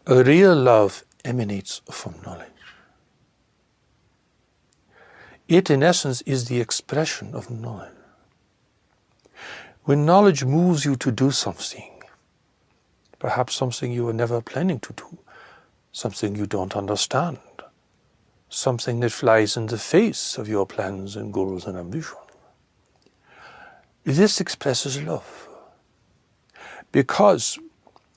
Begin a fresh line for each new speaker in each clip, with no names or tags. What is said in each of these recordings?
A real love emanates from knowledge. It, in essence, is the expression of knowledge. When knowledge moves you to do something, perhaps something you were never planning to do, something you don't understand, something that flies in the face of your plans and goals and ambition, this expresses love, because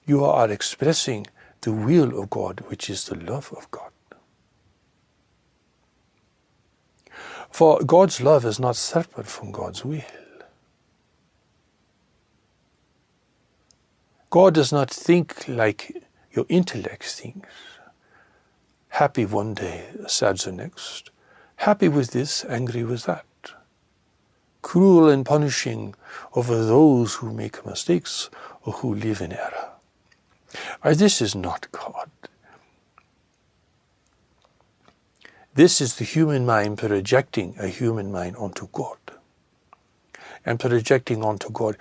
you are expressing the will of God, which is the love of God. For God's love is not separate from God's will. God does not think like your intellect thinks. Happy one day, sad the next. Happy with this, angry with that. Cruel and punishing over those who make mistakes or who live in error. This is not God. This is the human mind projecting a human mind onto God. And projecting onto God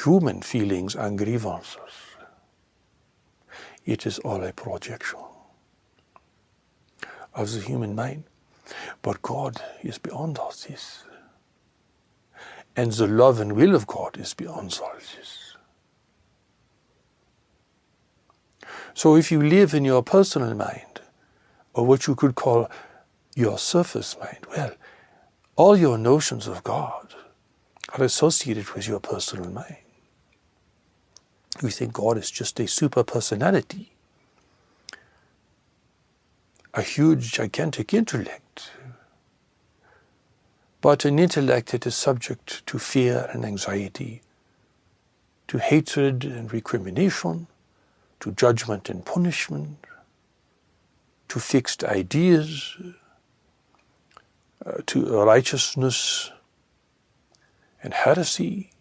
human feelings and grievances. It is all a projection of the human mind. But God is beyond all this. And the love and will of God is beyond all this. So if you live in your personal mind, or what you could call your surface mind, well, all your notions of God are associated with your personal mind. We think God is just a super personality, a huge, gigantic intellect, but an intellect that is subject to fear and anxiety, to hatred and recrimination, to judgment and punishment, to fixed ideas, to righteousness and heresy.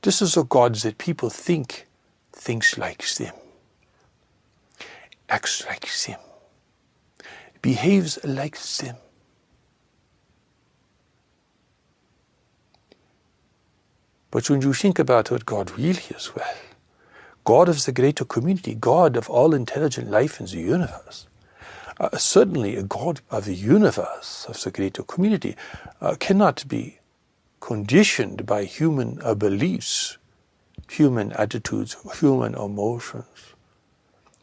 This is a God that people think thinks like them, acts like them, behaves like them. But when you think about what God really is, well, God of the greater community, God of all intelligent life in the universe, certainly a God of the universe, of the greater community, cannot be conditioned by human beliefs, human attitudes, human emotions,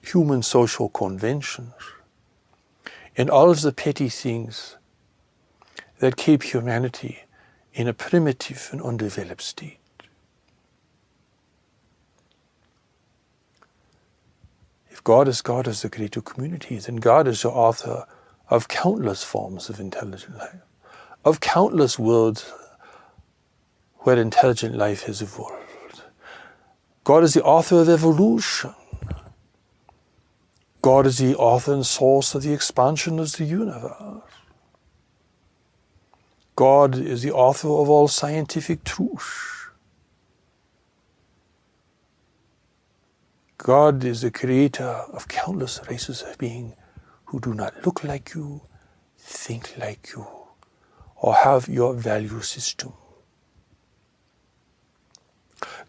human social conventions, and all of the petty things that keep humanity in a primitive and undeveloped state. If God is God of the greater community, then God is the author of countless forms of intelligent life, of countless worlds where intelligent life has evolved. God is the author of evolution. God is the author and source of the expansion of the universe. God is the author of all scientific truth. God is the creator of countless races of beings who do not look like you, think like you, or have your value system.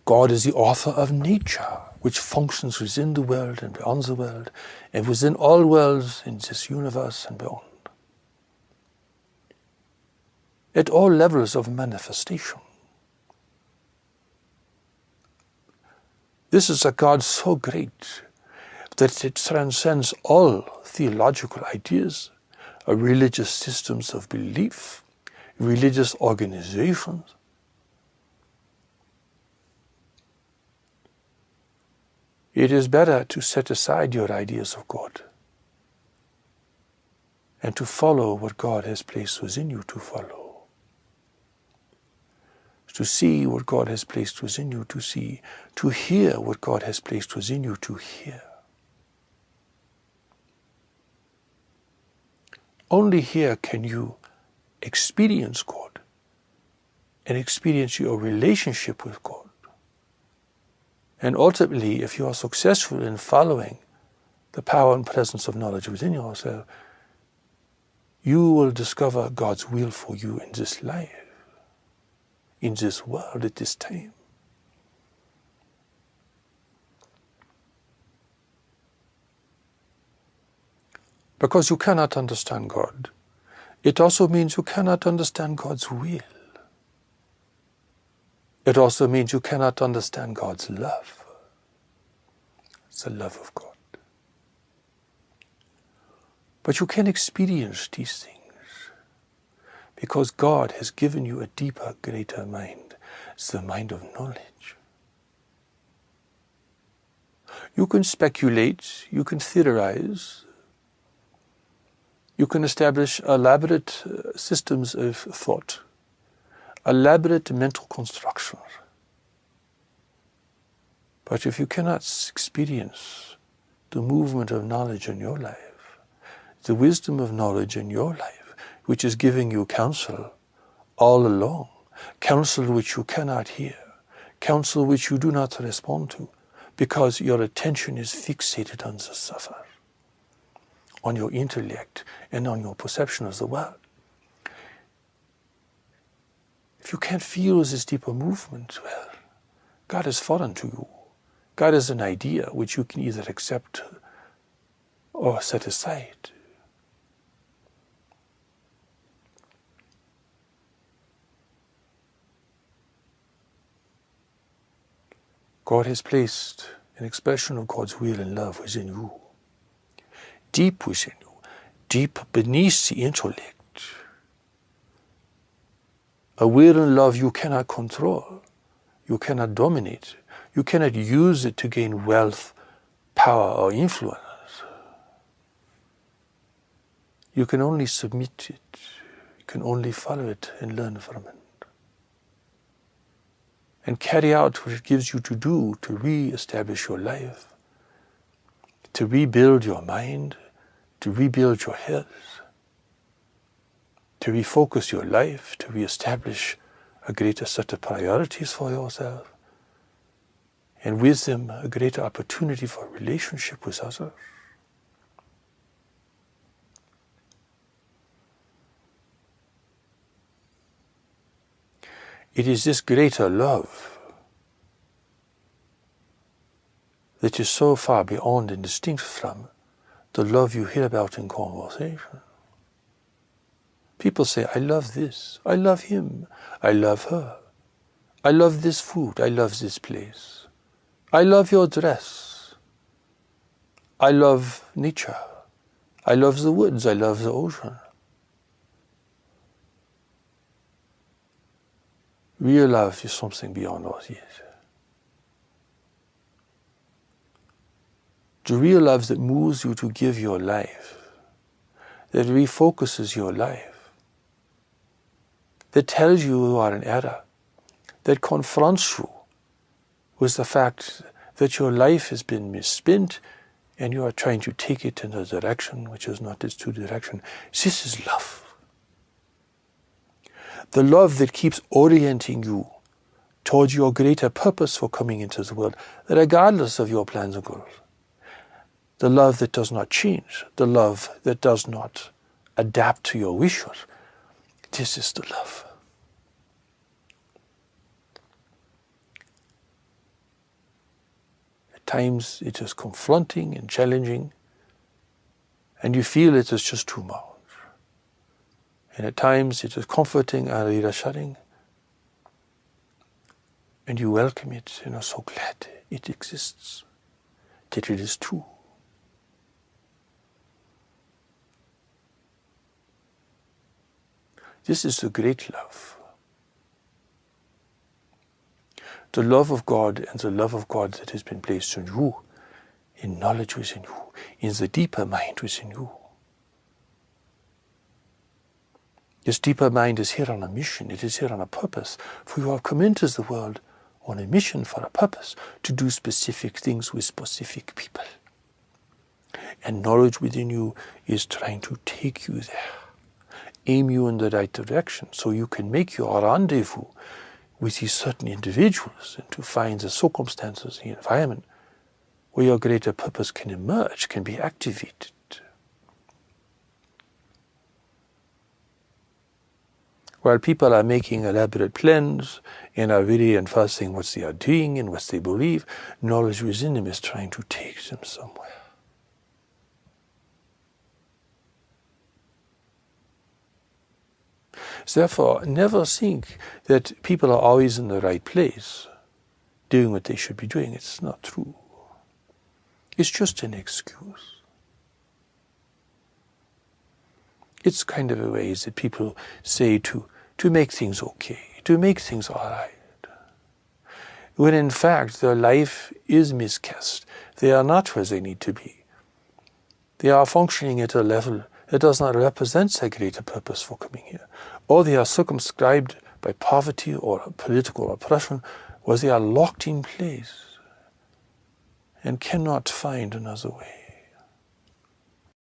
God is the author of nature, which functions within the world and beyond the world, and within all worlds in this universe and beyond. At all levels of manifestation. This is a God so great that it transcends all theological ideas, religious systems of belief, religious organizations. It is better to set aside your ideas of God and to follow what God has placed within you to follow. To see what God has placed within you to see, to hear what God has placed within you to hear. Only here can you experience God and experience your relationship with God. And ultimately, if you are successful in following the power and presence of knowledge within yourself, you will discover God's will for you in this life, in this world at this time. Because you cannot understand God, it also means you cannot understand God's will. It also means you cannot understand God's love. It's the love of God. But you can experience these things because God has given you a deeper, greater mind. It's the mind of knowledge. You can speculate, you can theorize, you can establish elaborate systems of thought, elaborate mental constructions. But if you cannot experience the movement of knowledge in your life, the wisdom of knowledge in your life, which is giving you counsel all along, counsel which you cannot hear, counsel which you do not respond to, because your attention is fixated on the suffer, on your intellect and on your perception of the world. If you can't feel this deeper movement, well, God is foreign to you. God is an idea which you can either accept or set aside. God has placed an expression of God's will and love within you, deep within you, deep beneath the intellect. A will and love you cannot control, you cannot dominate, you cannot use it to gain wealth, power, or influence. You can only submit it, you can only follow it and learn from it. And carry out what it gives you to do to re-establish your life, to rebuild your mind, to rebuild your health, to refocus your life, to re-establish a greater set of priorities for yourself, and with them a greater opportunity for relationship with others. It is this greater love that is so far beyond and distinct from the love you hear about in conversation. People say, I love this, I love him, I love her, I love this food, I love this place, I love your dress, I love nature, I love the woods, I love the ocean. Real love is something beyond all these. The real love that moves you to give your life, that refocuses your life, that tells you you are in error, that confronts you with the fact that your life has been misspent and you are trying to take it in a direction which is not its true direction. This is love. The love that keeps orienting you towards your greater purpose for coming into the world, regardless of your plans and goals. The love that does not change, the love that does not adapt to your wishes. This is the love. At times it is confronting and challenging, and you feel it is just too much. And at times it is comforting and reassuring. And you welcome it and are so glad it exists, that it is true. This is the great love. The love of God and the love of God that has been placed in you, in knowledge within you, in the deeper mind within you. This deeper mind is here on a mission, it is here on a purpose, for you have come into the world on a mission for a purpose, to do specific things with specific people. And knowledge within you is trying to take you there, aim you in the right direction, so you can make your rendezvous with these certain individuals and to find the circumstances, the environment, where your greater purpose can emerge, can be activated. While people are making elaborate plans and are really enforcing what they are doing and what they believe, knowledge within them is trying to take them somewhere. Therefore, never think that people are always in the right place, doing what they should be doing. It's not true. It's just an excuse. It's kind of a way that people say to make things okay, to make things all right. When in fact their life is miscast. They are not where they need to be. They are functioning at a level that does not represent their greater purpose for coming here. Or they are circumscribed by poverty or political oppression, where they are locked in place and cannot find another way.